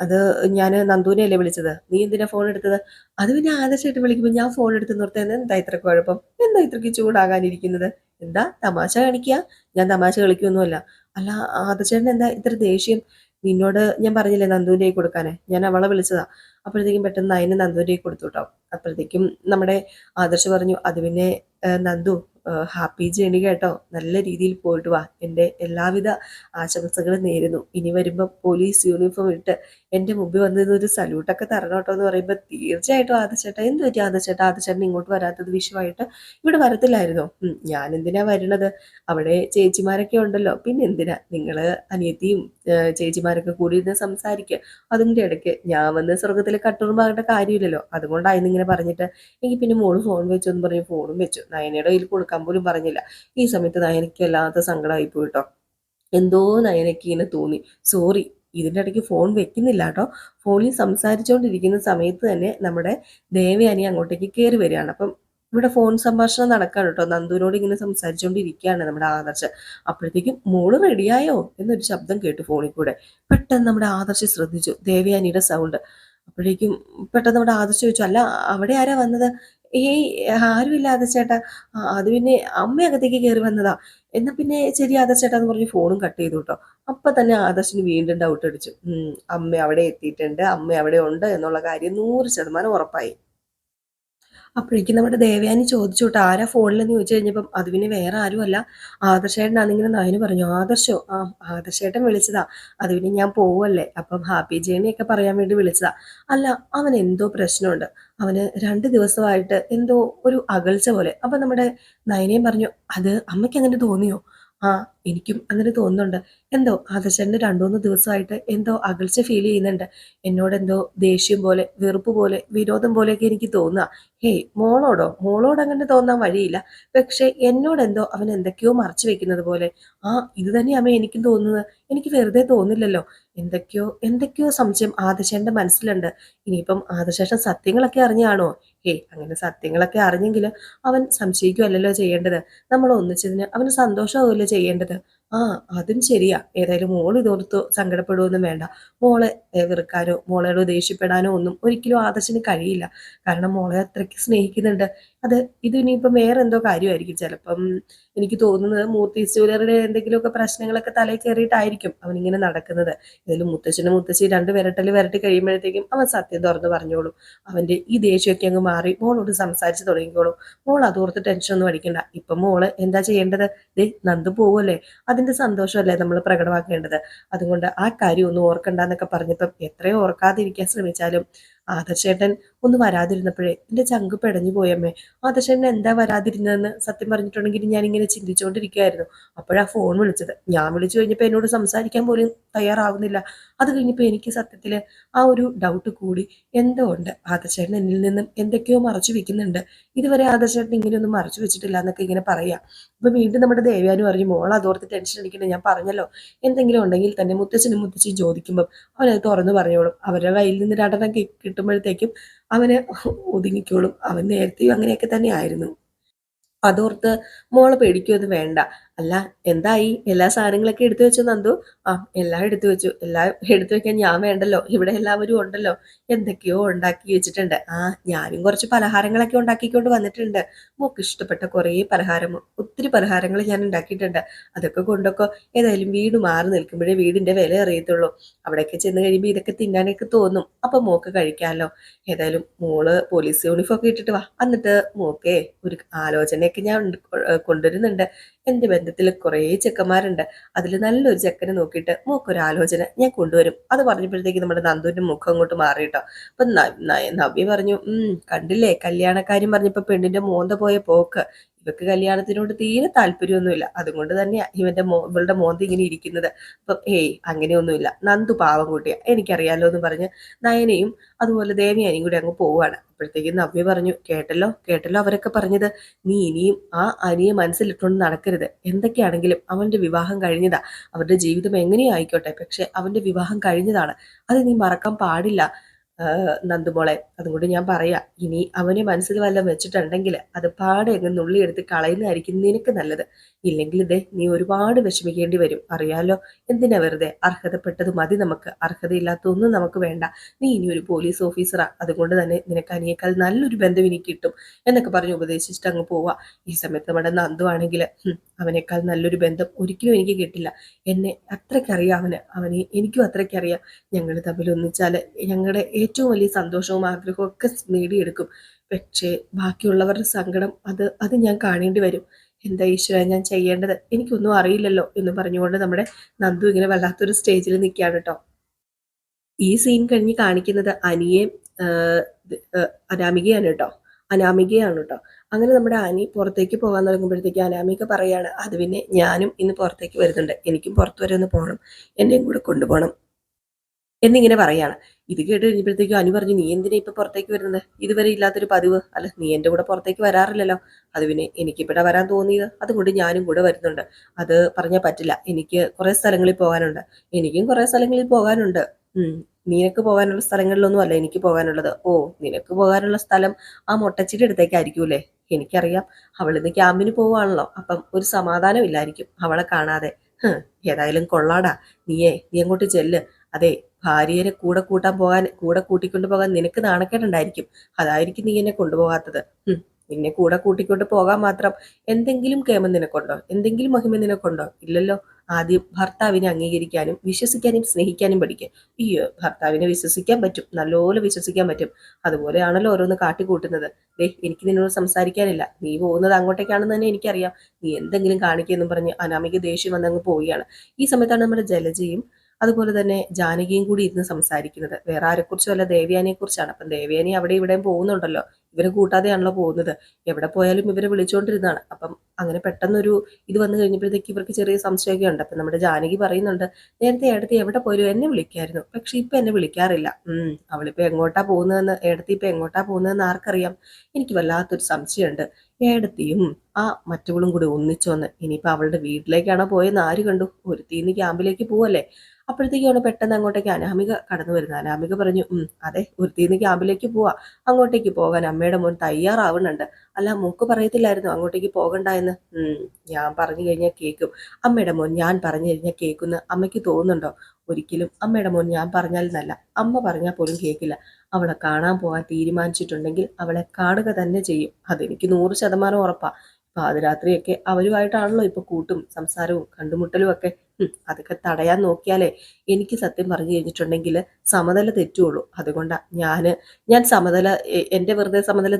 അത് ഞാൻ നന്ദുവിനെ അല്ലേ വിളിച്ചത്, നീ എന്തിനാ ഫോൺ എടുത്തത്? അത് പിന്നെ ആദർശേട്ടൻ വിളിക്കുമ്പോൾ ഞാൻ ഫോൺ എടുത്ത് നിർത്താൻ എന്താ ഇത്ര കുഴപ്പം? എന്താ ഇത്രയ്ക്ക് ചൂടാകാനിരിക്കുന്നത്? എന്താ തമാശ കാണിക്കുക? ഞാൻ തമാശ കളിക്കൊന്നുമല്ല. അല്ല ആദർശേട്ടൻ എന്താ ഇത്ര ദേഷ്യം? നിന്നോട് ഞാൻ പറഞ്ഞില്ലേ നന്ദുവിൻ്റെ കയ്യിൽ കൊടുക്കാന്, ഞാൻ അവളെ വിളിച്ചതാ. അപ്പോഴത്തേക്കും പെട്ടെന്ന് നയന് നന്ദുവിൻ്റെ കയ്യിൽ കൊടുത്തു കേട്ടോ. അപ്പോഴത്തേക്കും നമ്മുടെ ആദർശ് പറഞ്ഞു, അത് പിന്നെ നന്ദു, ഹാപ്പി ജേണി കേട്ടോ, നല്ല രീതിയിൽ പോയിട്ട് വാ, എൻ്റെ എല്ലാവിധ ആശംസകളും നേരുന്നു. ഇനി വരുമ്പോൾ പോലീസ് യൂണിഫോം ഇട്ട് എൻ്റെ മുമ്പിൽ വന്നിരുന്ന ഒരു സല്യൂട്ടൊക്കെ തരണം കേട്ടോ എന്ന് പറയുമ്പോൾ തീർച്ചയായിട്ടും ആദർശേട്ടാ, എന്ത് പറ്റി ആദർശേട്ടാ, ആദർശേട്ടൻ ഇങ്ങോട്ട് വരാത്തത് വിഷയമായിട്ട് ഇവിടെ വരത്തില്ലായിരുന്നോ? ഞാൻ എന്തിനാ വരുന്നത്, അവിടെ ചേച്ചിമാരൊക്കെ ഉണ്ടല്ലോ, പിന്നെ എന്തിനാ നിങ്ങൾ അനിയത്തിയും ചേച്ചിമാരൊക്കെ കൂടി ഇരുന്ന് സംസാരിക്കുക. അതിൻ്റെ ഇടയ്ക്ക് ഞാൻ വന്ന് സ്വർഗത്തിൽ കട്ടുറുമ്പാകേണ്ട കാര്യമില്ലല്ലോ, അതുകൊണ്ടായിരുന്നു ഇങ്ങനെ പറഞ്ഞിട്ട്. എനിക്ക് പിന്നെ മോള് ഫോൺ വെച്ചു എന്ന് പറഞ്ഞ് ഫോണും വെച്ചു. നയനയുടെ കയ്യിൽ കൊടുക്കാൻ പോലും പറഞ്ഞില്ല. ഈ സമയത്ത് നയനയ്ക്ക് വല്ലാത്ത സങ്കടമായി പോയിട്ടോ. എന്തോ നയനയ്ക്ക് ഇങ്ങനെ തോന്നി. സോറി, ഇതിൻ്റെ ഇടയ്ക്ക് ഫോൺ വെക്കുന്നില്ല കേട്ടോ. ഫോണിൽ സംസാരിച്ചുകൊണ്ടിരിക്കുന്ന സമയത്ത് തന്നെ നമ്മുടെ ദേവയാനി അങ്ങോട്ടേക്ക് കയറി വരികയാണ്. അപ്പം ഇവിടെ ഫോൺ സംഭാഷണം നടക്കാണ് കേട്ടോ. നന്ദുവിനോട് ഇങ്ങനെ സംസാരിച്ചുകൊണ്ടിരിക്കുകയാണ് നമ്മുടെ ആദർശ്. അപ്പോഴത്തേക്കും മോള് റെഡിയായോ എന്നൊരു ശബ്ദം കേട്ടു ഫോണിൽ കൂടെ. പെട്ടെന്ന് നമ്മുടെ ആദർശ് ശ്രദ്ധിച്ചു ദേവയാനിയുടെ സൗണ്ട്. അപ്പോഴേക്കും പെട്ടെന്ന് നമ്മുടെ ആദർശ് ചോദിച്ചു, അല്ല അവിടെ ആരാ വന്നത്? ഏയ് ആരുമില്ല ആദർശേട്ടാ, അത് പിന്നെ അമ്മ അകത്തേക്ക് കയറി വന്നതാ. എന്നാ പിന്നെ ശരി ആദർശേട്ടാ എന്ന് പറഞ്ഞ് ഫോണും കട്ട് ചെയ്തു കേട്ടോ. അപ്പൊ തന്നെ ആദർശിന് വീണ്ടും ഡൗട്ട് അടിച്ചു. അമ്മ അവിടെ എത്തിയിട്ടുണ്ട്, അമ്മ അവിടെ ഉണ്ട് എന്നുള്ള കാര്യം 100% ഉറപ്പായി. അപ്പോഴേക്കും നമ്മുടെ ദേവയാനി ചോദിച്ചു കേട്ടോ, ആരാ ഫോണിലെന്ന് ചോദിച്ചു കഴിഞ്ഞപ്പം അത് പിന്നെ വേറെ ആരുമല്ല ആദർശേട്ടനാണെങ്കിലും നയന് പറഞ്ഞു. ആദർശോ? ആ, ആദർശേട്ടൻ വിളിച്ചതാ. അത് പിന്നെ ഞാൻ പോവല്ലേ, അപ്പം ഹാപ്പി ജേണിയൊക്കെ പറയാൻ വേണ്ടി വിളിച്ചതാ. അല്ല, അവൻ എന്തോ പ്രശ്നമുണ്ട്, അവന് 2 ദിവസമായിട്ട് എന്തോ ഒരു അകൽച്ച പോലെ. അപ്പൊ നമ്മുടെ നയനയും പറഞ്ഞു, അത് അമ്മയ്ക്ക് അങ്ങനെ തോന്നിയോ? ആ, എനിക്കും അങ്ങനെ തോന്നുന്നുണ്ട്. എന്തോ ആദർശേട്ടന് 2-3 ദിവസമായിട്ട് എന്തോ അകൽച്ച ഫീൽ ചെയ്യുന്നുണ്ട്. എന്നോട് എന്തോ ദേഷ്യം പോലെ, വെറുപ്പ് പോലെ, വിരോധം പോലെയൊക്കെ എനിക്ക് തോന്നുക. ഹേയ്, മോളോട് അങ്ങനെ തോന്നാൻ വഴിയില്ല. പക്ഷെ എന്നോടെന്തോ അവൻ എന്തൊക്കെയോ മറച്ചു വെക്കുന്നത് പോലെ. ആ, ഇത് തന്നെയാമേ എനിക്കും തോന്നുന്നത്. എനിക്ക് വെറുതെ തോന്നില്ലല്ലോ. എന്തൊക്കെയോ എന്തൊക്കെയോ സംശയം ആദർശേട്ടൻ്റെ മനസ്സിലുണ്ട്. ഇനിയിപ്പം ആദർശേട്ടൻ സത്യങ്ങളൊക്കെ അറിഞ്ഞാണോ? ഹേയ്, അങ്ങനെ സത്യങ്ങളൊക്കെ അറിഞ്ഞെങ്കിൽ അവൻ സംശയിക്കുകയല്ലല്ലോ ചെയ്യേണ്ടത്. നമ്മൾ ഒന്നിച്ചതിന് അവന് സന്തോഷമാവുമല്ലോ ചെയ്യേണ്ടത്. ആ, അതും ശരിയാ. ഏതായാലും മോള് ഇതോർത്ത് സങ്കടപ്പെടുകയൊന്നും വേണ്ട. മോളെ വെറുക്കാനോ മോളോട് ദേഷ്യപ്പെടാനോ ഒന്നും ഒരിക്കലും ആദർശിന് കഴിയില്ല. കാരണം മോളെ അത്രയ്ക്ക് സ്നേഹിക്കുന്നുണ്ട്. അത് ഇത് ഇനിയിപ്പം വേറെ എന്തോ കാര്യമായിരിക്കും. ചിലപ്പം എനിക്ക് തോന്നുന്നത് മൂർത്തീസ് ജ്വല്ലറിയുടെ എന്തെങ്കിലുമൊക്കെ പ്രശ്നങ്ങളൊക്കെ തലയിൽ കയറിയിട്ടായിരിക്കും അവനിങ്ങനെ നടക്കുന്നത്. ഇതിലും മുത്തച്ഛനും മുത്തശ്ശി 2 വിരട്ടൽ വിരട്ടി കഴിയുമ്പോഴത്തേക്കും അവൻ സത്യം തുറന്ന് പറഞ്ഞോളും. അവന്റെ ഈ ദേഷ്യമൊക്കെ അങ്ങ് മാറി മോളോട് സംസാരിച്ച് തുടങ്ങിക്കോളും. മോൾ അതോർത്ത് ടെൻഷനൊന്നും അടിക്കണ്ട. ഇപ്പം മോള് എന്താ ചെയ്യേണ്ടത്? ദേ നന്ദു പോവല്ലേ, അതിന്റെ സന്തോഷമല്ലേ നമ്മൾ പ്രകടമാക്കേണ്ടത്. അതുകൊണ്ട് ആ കാര്യം ഒന്നും ഓർക്കണ്ടെന്നൊക്കെ പറഞ്ഞപ്പം എത്രയോ ഓർക്കാതിരിക്കാൻ ശ്രമിച്ചാലും ആദർശേട്ടൻ ഒന്ന് വരാതിരുന്നപ്പോഴേ എൻ്റെ ചങ്ക് പെടഞ്ഞു പോയമ്മേ. ആദർശേട്ടൻ എന്താ വരാതിരുന്നതെന്ന് സത്യം പറഞ്ഞിട്ടുണ്ടെങ്കിൽ ഞാനിങ്ങനെ ചിന്തിച്ചുകൊണ്ടിരിക്കുകയായിരുന്നു. അപ്പോഴാ ഫോൺ വിളിച്ചത്. ഞാൻ വിളിച്ചു കഴിഞ്ഞപ്പോൾ എന്നോട് സംസാരിക്കാൻ പോലും തയ്യാറാവുന്നില്ല. അത് കഴിഞ്ഞപ്പോൾ എനിക്ക് സത്യത്തിൽ ആ ഒരു ഡൗട്ട് കൂടി. എന്തോ ഉണ്ട്, ആദർശേട്ടൻ എന്നിൽ നിന്നും എന്തൊക്കെയോ മറച്ചു വെക്കുന്നുണ്ട്. ഇതുവരെ ആദർശേട്ടൻ ഇങ്ങനെയൊന്നും മറച്ചു വെച്ചിട്ടില്ല എന്നൊക്കെ ഇങ്ങനെ പറയാം. അപ്പൊ വീണ്ടും നമ്മുടെ ദേവ്യാനി പറഞ്ഞു, മോൾ അതോർത്ത് ടെൻഷൻ അടിക്കണേ, ഞാൻ പറഞ്ഞല്ലോ എന്തെങ്കിലും ഉണ്ടെങ്കിൽ തന്നെ മുത്തച്ഛനും മുത്തച്ഛയും ചോദിക്കുമ്പോൾ അവനത് തുറന്നു പറഞ്ഞോളും. അവരുടെ കയ്യിൽ നിന്ന് 2 കിട്ടുമ്പോഴത്തേക്കും അവന് ഒതുങ്ങിക്കോളും. അവൻ നേരത്തെയും അങ്ങനെയൊക്കെ തന്നെ ആയിരുന്നു. അതോർത്ത് മോള് പേടിക്കൊന്നും വേണ്ട. അല്ല, എന്തായി, എല്ലാ സാധനങ്ങളൊക്കെ എടുത്തു വെച്ചോ നന്ദു? ആ, എല്ലാം എടുത്തു വെച്ചു. എല്ലാം എടുത്തു വെക്കാൻ ഞാൻ വേണ്ടല്ലോ, ഇവിടെ എല്ലാവരും ഉണ്ടല്ലോ. എന്തൊക്കെയോ ഉണ്ടാക്കി വെച്ചിട്ടുണ്ട്. ആ, ഞാനും കുറച്ച് പലഹാരങ്ങളൊക്കെ ഉണ്ടാക്കിക്കൊണ്ട് വന്നിട്ടുണ്ട്. മോക്ക് ഇഷ്ടപ്പെട്ട കുറേ പലഹാരം, ഒത്തിരി പലഹാരങ്ങൾ ഞാൻ ഉണ്ടാക്കിയിട്ടുണ്ട്. അതൊക്കെ കൊണ്ടൊക്കെ ഏതായാലും വീട് മാറി നിൽക്കുമ്പോഴേ വീടിന്റെ വില അറിയത്തുള്ളൂ. അവിടെയൊക്കെ ചെന്ന് കഴിയുമ്പോൾ ഇതൊക്കെ തിന്നാനൊക്കെ തോന്നും. അപ്പൊ മോക്ക് കഴിക്കാമല്ലോ. ഏതായാലും മോള് പോലീസ് യൂണിഫോം ഒക്കെ ഇട്ടിട്ട് വാ. എന്നിട്ട് മോക്കേ ഒരു ആലോചനയൊക്കെ ഞാൻ കൊണ്ടുവരുന്നുണ്ട്. എന്റെ ബന്ധത്തിൽ കുറേ ചെക്കന്മാരുണ്ട്. അതിൽ നല്ലൊരു ചെക്കനെ നോക്കിയിട്ട് മോക്കൊരു ആലോചന ഞാൻ കൊണ്ടുവരും. അത് പറഞ്ഞപ്പോഴത്തേക്ക് നമ്മുടെ നന്ദുവിന്റെ മുഖം അങ്ങോട്ട് മാറിയിട്ടോ. അപ്പൊ നവ്യ പറഞ്ഞു, കണ്ടില്ലേ കല്യാണക്കാര്യം പറഞ്ഞപ്പോ പെണ്ണിന്റെ മോന്ത പോയ പോക്ക്. ഇവക്ക് കല്യാണത്തിനോട് തീരെ താല്പര്യമൊന്നുമില്ല. അതുകൊണ്ട് തന്നെയാ ഇവളുടെ മോന്ത ഇങ്ങനെ ഇരിക്കുന്നത്. അപ്പൊ ഏയ്, അങ്ങനെയൊന്നുമില്ല, നന്ദു പാവം കൂട്ടിയാ, എനിക്കറിയാലോ എന്ന് പറഞ്ഞ് നയനയും അതുപോലെ ദേവയാനിയും കൂടി അങ്ങ് പോവാണ്. അപ്പോഴത്തേക്കും നവ്യ പറഞ്ഞു, കേട്ടല്ലോ കേട്ടല്ലോ അവരൊക്കെ പറഞ്ഞത്. നീ ഇനിയും ആ അനിയെ മനസ്സിലിട്ടുകൊണ്ട് നടക്കരുത്. എന്തൊക്കെയാണെങ്കിലും അവന്റെ വിവാഹം കഴിഞ്ഞതാ. അവരുടെ ജീവിതം എങ്ങനെയും ആയിക്കോട്ടെ, പക്ഷെ അവന്റെ വിവാഹം കഴിഞ്ഞതാണ്. അത് നീ മറക്കാൻ പാടില്ല. നന്ദുമോളെ. അതുകൊണ്ട് ഞാൻ പറയാ, ഇനി അവനെ മനസ്സിൽ വല്ലതും വെച്ചിട്ടുണ്ടെങ്കിൽ അത് പാടെ അങ്ങ് നുള്ളിയെടുത്ത് കളയുന്നതായിരിക്കും നിനക്ക് നല്ലത്. ഇല്ലെങ്കിൽ ഇതേ നീ ഒരുപാട് വിഷമിക്കേണ്ടി വരും. അറിയാലോ, എന്തിനാ വെറുതെ? അർഹതപ്പെട്ടത് മതി നമുക്ക്, അർഹതയില്ലാത്തൊന്നും നമുക്ക് വേണ്ട. നീ ഇനി ഒരു പോലീസ് ഓഫീസറാ, അതുകൊണ്ട് തന്നെ നിനക്ക് അനിയേക്കാൾ നല്ലൊരു ബന്ധം ഇനി കിട്ടും എന്നൊക്കെ പറഞ്ഞ് ഉപദേശിച്ചിട്ട് അങ്ങ് പോവാ. ഈ സമയത്ത് നമ്മുടെ നന്ദു ആണെങ്കിൽ അവനേക്കാൾ നല്ലൊരു ബന്ധം ഒരിക്കലും എനിക്ക് കിട്ടില്ല. എന്നെ അത്രയ്ക്കറിയാം അവനെ എനിക്കും അത്രയ്ക്കറിയാം. ഞങ്ങൾ തമ്മിൽ ഒന്നിച്ചാൽ ഞങ്ങളുടെ ഏറ്റവും വലിയ സന്തോഷവും ആഗ്രഹവും ഒക്കെ നേടിയെടുക്കും. പക്ഷേ ബാക്കിയുള്ളവരുടെ സങ്കടം അത് ഞാൻ കാണേണ്ടി വരും. എന്താ ഈശ്വര ഞാൻ ചെയ്യേണ്ടത്? എനിക്കൊന്നും അറിയില്ലല്ലോ എന്ന് പറഞ്ഞുകൊണ്ട് നമ്മുടെ നന്ദു ഇങ്ങനെ വല്ലാത്തൊരു സ്റ്റേജിൽ നിൽക്കുകയാണ് കേട്ടോ. ഈ സീൻ കഴിഞ്ഞ് കാണിക്കുന്നത് അനിയെ അനാമികയാണ് കേട്ടോ. അനാമികയാണ് കേട്ടോ. അങ്ങനെ നമ്മുടെ അനി പുറത്തേക്ക് പോകാൻ തുടങ്ങുമ്പോഴത്തേക്ക് അനാമിക പറയാണ്, അത് പിന്നെ ഞാനും ഇന്ന് പുറത്തേക്ക് വരുന്നുണ്ട്, എനിക്കും പുറത്തു വരെ ഒന്ന് പോകണം, എന്നെയും കൂടെ കൊണ്ടുപോകണം എന്നിങ്ങനെ പറയാണ്. ഇത് കേട്ട് കഴിഞ്ഞപ്പോഴത്തേക്കും അനു പറഞ്ഞു, നീ എന്തിനാ ഇപ്പൊ പുറത്തേക്ക് വരുന്നത്? ഇതുവരെ ഇല്ലാത്തൊരു പതിവ് അല്ല, നീ എന്റെ കൂടെ പുറത്തേക്ക് വരാറില്ലല്ലോ. അത് പിന്നെ എനിക്കിവിടെ വരാൻ തോന്നിയത്, അതുകൊണ്ട് ഞാനും കൂടെ വരുന്നുണ്ട്. അത് പറഞ്ഞാൽ പറ്റില്ല, എനിക്ക് കുറെ സ്ഥലങ്ങളിൽ പോകാനുണ്ട്. എനിക്കും കുറെ സ്ഥലങ്ങളിൽ പോകാനുണ്ട്. നിനക്ക് പോകാനുള്ള സ്ഥലങ്ങളിലൊന്നും അല്ല എനിക്ക് പോകാനുള്ളത്. ഓ, നിനക്ക് പോകാനുള്ള സ്ഥലം ആ മൊട്ടച്ചിയുടെ അടുത്തേക്കായിരിക്കൂലേ? എനിക്കറിയാം, അവളിന്ന് ക്യാമ്പിന് പോവാണല്ലോ, അപ്പം ഒരു സമാധാനം ഇല്ലായിരിക്കും അവളെ കാണാതെ. ഏതായാലും കൊള്ളാടാ, നീ അങ്ങോട്ട് ചെല്ല്. അതെ, ഭാര്യയെ കൂടെ കൂട്ടിക്കൊണ്ടു പോകാൻ നിനക്ക് നാണക്കേടുണ്ടായിരിക്കും. അതായിരിക്കും നീ എന്നെ കൊണ്ടുപോകാത്തത്. നിന്നെ കൂടെ കൂട്ടിക്കൊണ്ട് പോകാൻ മാത്രം എന്തെങ്കിലും കേമം നിനക്കുണ്ടോ? എന്തെങ്കിലും മഹിമ നിനക്കുണ്ടോ? ഇല്ലല്ലോ. ആദ്യം ഭർത്താവിനെ അംഗീകരിക്കാനും വിശ്വസിക്കാനും സ്നേഹിക്കാനും പഠിക്കുക. ഈ ഭർത്താവിനെ വിശ്വസിക്കാൻ പറ്റും, നല്ലപോലെ വിശ്വസിക്കാൻ പറ്റും. അതുപോലെയാണല്ലോ ഓരോന്ന് കാട്ടിക്കൂട്ടുന്നത്. എനിക്ക് നിന്നോട് സംസാരിക്കാനില്ല, നീ പോകുന്നത് അങ്ങോട്ടേക്കാണെന്ന് തന്നെ എനിക്കറിയാം. നീ എന്തെങ്കിലും കാണിക്കുമെന്നും പറഞ്ഞ് അനാമിക ദേഷ്യം വന്നങ്ങ് പോവുകയാണ്. ഈ സമയത്താണ് നമ്മുടെ ജലജയും അതുപോലെ തന്നെ ജാനകിയും കൂടി ഇരുന്ന് സംസാരിക്കുന്നത്. വേറെ ആരെക്കുറിച്ചും അല്ല, ദേവയാനിയെ കുറിച്ചാണ്. അപ്പം ദേവയാനി അവിടെ ഇവിടെയും പോകുന്നുണ്ടല്ലോ, ഇവരെ കൂട്ടാതെയാണല്ലോ പോകുന്നത്. എവിടെ പോയാലും ഇവരെ വിളിച്ചുകൊണ്ടിരുന്നതാണ്. അപ്പം അങ്ങനെ പെട്ടെന്നൊരു ഇത് വന്നു കഴിഞ്ഞപ്പോഴത്തേക്ക് ഇവർക്ക് ചെറിയ സംശയമൊക്കെ ഉണ്ട്. അപ്പം നമ്മുടെ ജാനകി പറയുന്നുണ്ട്, നേരത്തെ ഏടത്തി എവിടെ പോയാലും എന്നെ വിളിക്കായിരുന്നു, പക്ഷെ ഇപ്പൊ എന്നെ വിളിക്കാറില്ല. അവളിപ്പോ എങ്ങോട്ടാ പോകുന്നതെന്ന്, ഏടത്തി ഇപ്പൊ എങ്ങോട്ടാ പോകുന്നതെന്ന് ആർക്കറിയാം? എനിക്ക് വല്ലാത്തൊരു സംശയമുണ്ട്. ഏടത്തിയും ആ മറ്റവളും കൂടി ഒന്നിച്ചു വന്ന് ഇനിയിപ്പോ അവളുടെ വീട്ടിലേക്കാണോ പോയെന്ന് ആര് കണ്ടു? ഒരുത്തീന്ന് ക്യാമ്പിലേക്ക് പോവല്ലേ. അപ്പോഴത്തേക്കാണ് പെട്ടെന്ന് അങ്ങോട്ടേക്ക് അനാമിക കടന്നു വരുന്നത്. അനാമിക പറഞ്ഞു, അതെ, ഒരുത്തീന്ന് ക്യാമ്പിലേക്ക് പോവാ, അങ്ങോട്ടേക്ക് പോകാൻ അമ്മയുടെ മോൻ തയ്യാറാവുന്നുണ്ട്. അല്ല, മൂക്ക് പറയത്തില്ലായിരുന്നു അങ്ങോട്ടേക്ക് പോകണ്ട എന്ന്? ഞാൻ പറഞ്ഞു കഴിഞ്ഞാൽ കേൾക്കും. അമ്മയുടെ മോൻ ഞാൻ പറഞ്ഞു കഴിഞ്ഞാൽ കേൾക്കുന്ന അമ്മയ്ക്ക് തോന്നുന്നുണ്ടോ? ഒരിക്കലും അമ്മയുടെ മോൻ ഞാൻ പറഞ്ഞാൽ എന്നല്ല, അമ്മ പറഞ്ഞാൽ പോലും കേൾക്കില്ല. അവളെ കാണാൻ പോകാൻ തീരുമാനിച്ചിട്ടുണ്ടെങ്കിൽ അവളെ കാണുക തന്നെ ചെയ്യും. അതെനിക്ക് 100% ഉറപ്പാ. പാതിരാത്രിയൊക്കെ അവരുമായിട്ടാണല്ലോ ഇപ്പൊ കൂട്ടും സംസാരവും കണ്ടുമുട്ടലും ഒക്കെ. അതൊക്കെ തടയാൻ നോക്കിയാലേ എനിക്ക് സത്യം പറഞ്ഞു കഴിഞ്ഞിട്ടുണ്ടെങ്കിൽ സമനില തെറ്റുള്ളൂ. അതുകൊണ്ടാ ഞാൻ സമനില എന്റെ വെറുതെ സമനില